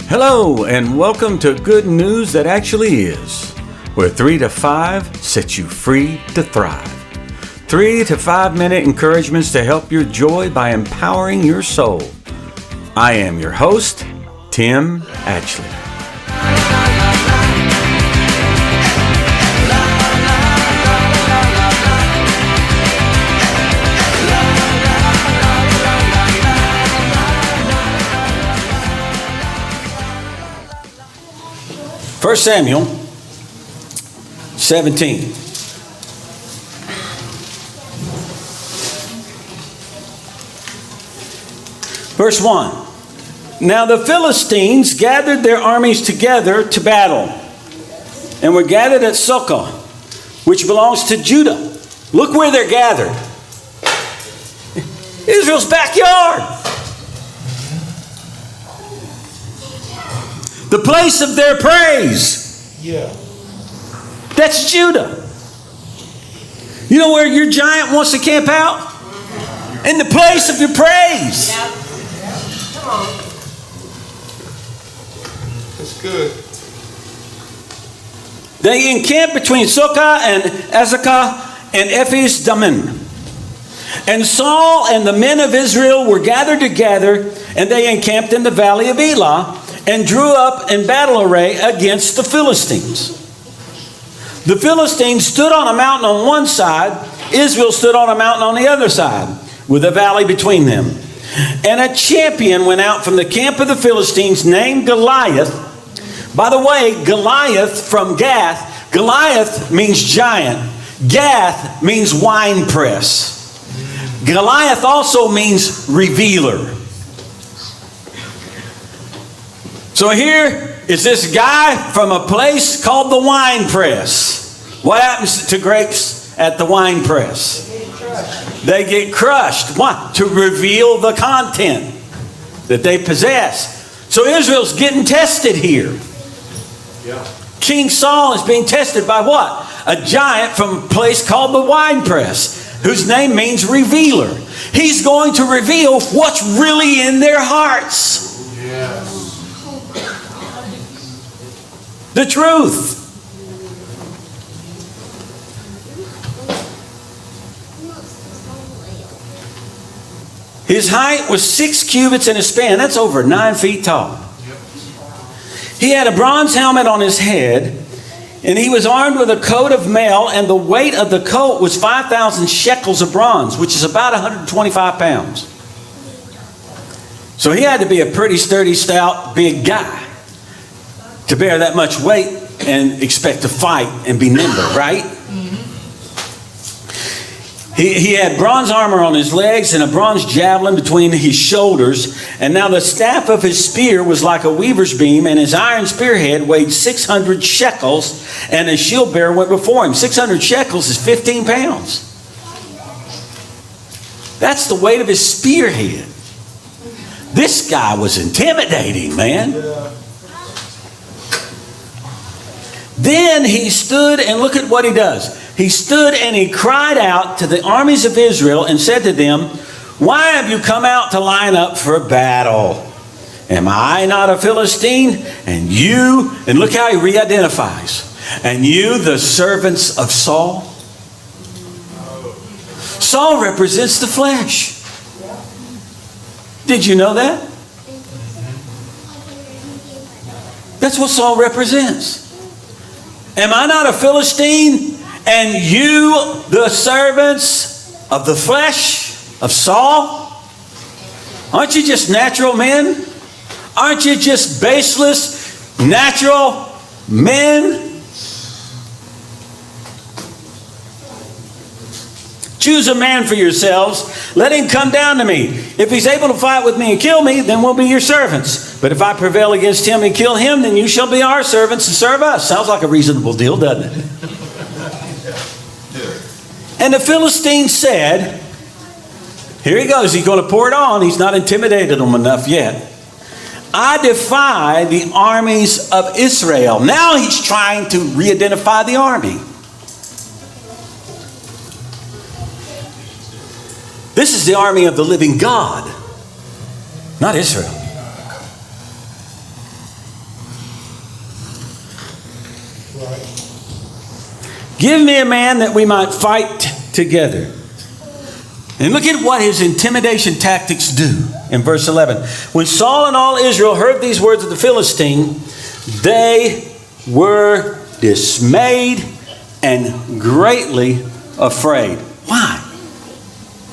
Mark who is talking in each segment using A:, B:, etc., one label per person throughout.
A: Hello, and welcome to Good News That Actually Is, where 3 to 5 sets you free to thrive. 3 to 5 minute encouragements to help your joy by empowering your soul. I am your host, Tim Atchley. First Samuel 17. Verse 1. Now the Philistines gathered their armies together to battle, and were gathered at Socoh, which belongs to Judah. Look where they're gathered. Israel's backyard. The place of their praise.
B: Yeah.
A: That's Judah. You know where your giant wants to camp out? In the place of your praise.
C: Yeah. Come on.
B: That's good.
A: They encamped between Socoh and Azekah and Ephes Dammim. And Saul and the men of Israel were gathered together, and they encamped in the valley of Elah, and drew up in battle array against the Philistines. The Philistines stood on a mountain on one side, Israel stood on a mountain on the other side, with a valley between them. And a champion went out from the camp of the Philistines named Goliath. By the way, Goliath from Gath, Goliath means giant. Gath means wine press. Goliath also means revealer. So here is this guy from a place called the wine press. What happens to grapes at the wine press? They get crushed. Why? To reveal the content that they possess. So Israel's getting tested here.
B: Yeah.
A: King Saul is being tested by what? A giant from a place called the wine press, whose name means revealer. He's going to reveal what's really in their hearts.
B: Yes.
A: The truth. His height was 6 cubits in a span. That's over 9 feet tall. He had a bronze helmet on his head, and he was armed with a coat of mail, and the weight of the coat was 5,000 shekels of bronze, which is about 125 pounds. So he had to be a pretty sturdy, stout, big guy to bear that much weight and expect to fight and be nimble, right? He had bronze armor on his legs and a bronze javelin between his shoulders. And now the staff of his spear was like a weaver's beam, and his iron spearhead weighed 600 shekels, and his shield bearer went before him. 600 shekels is 15 pounds. That's the weight of his spearhead. This guy was intimidating, man. Then he stood, and look at what he does. He stood and he cried out to the armies of Israel and said to them, "Why have you come out to line up for battle? Am I not a Philistine? And you," and look how he re-identifies, "and you the servants of Saul?" Saul represents the flesh. Did you know that? That's what Saul represents. Am I not a Philistine? And you, the servants of the flesh of Saul? Aren't you just natural men? Aren't you just baseless, natural men? Choose a man for yourselves. Let him come down to me. If he's able to fight with me and kill me, then we'll be your servants. But if I prevail against him and kill him, then you shall be our servants and serve us. Sounds like a reasonable deal, doesn't it? And the Philistines said, here he goes, he's going to pour it on. He's not intimidated them enough yet. "I defy the armies of Israel." Now he's trying to re-identify the army. This is the army of the living God. not Israel. Give me a man that we might fight together. And look at what his intimidation tactics do in verse 11. When Saul and all Israel heard these words of the Philistine, they were dismayed and greatly afraid. Why?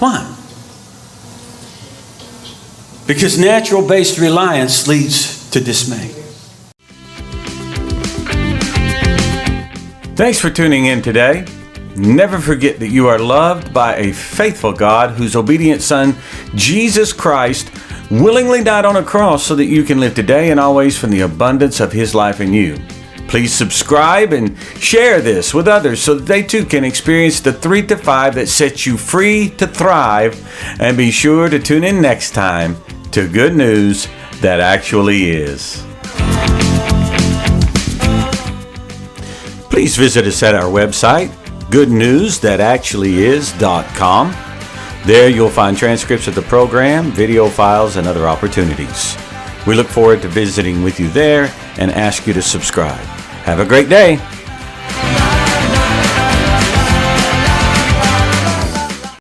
A: Why? Because natural-based reliance leads to dismay. Thanks for tuning in today. Never forget that you are loved by a faithful God whose obedient Son, Jesus Christ, willingly died on a cross so that you can live today and always from the abundance of His life in you. Please subscribe and share this with others so that they too can experience the 3 to 5 that sets you free to thrive. And be sure to tune in next time to Good News That Actually Is. Please visit us at our website, goodnewsthatactuallyis.com. There you'll find transcripts of the program, video files, and other opportunities. We look forward to visiting with you there and ask you to subscribe. Have a great day.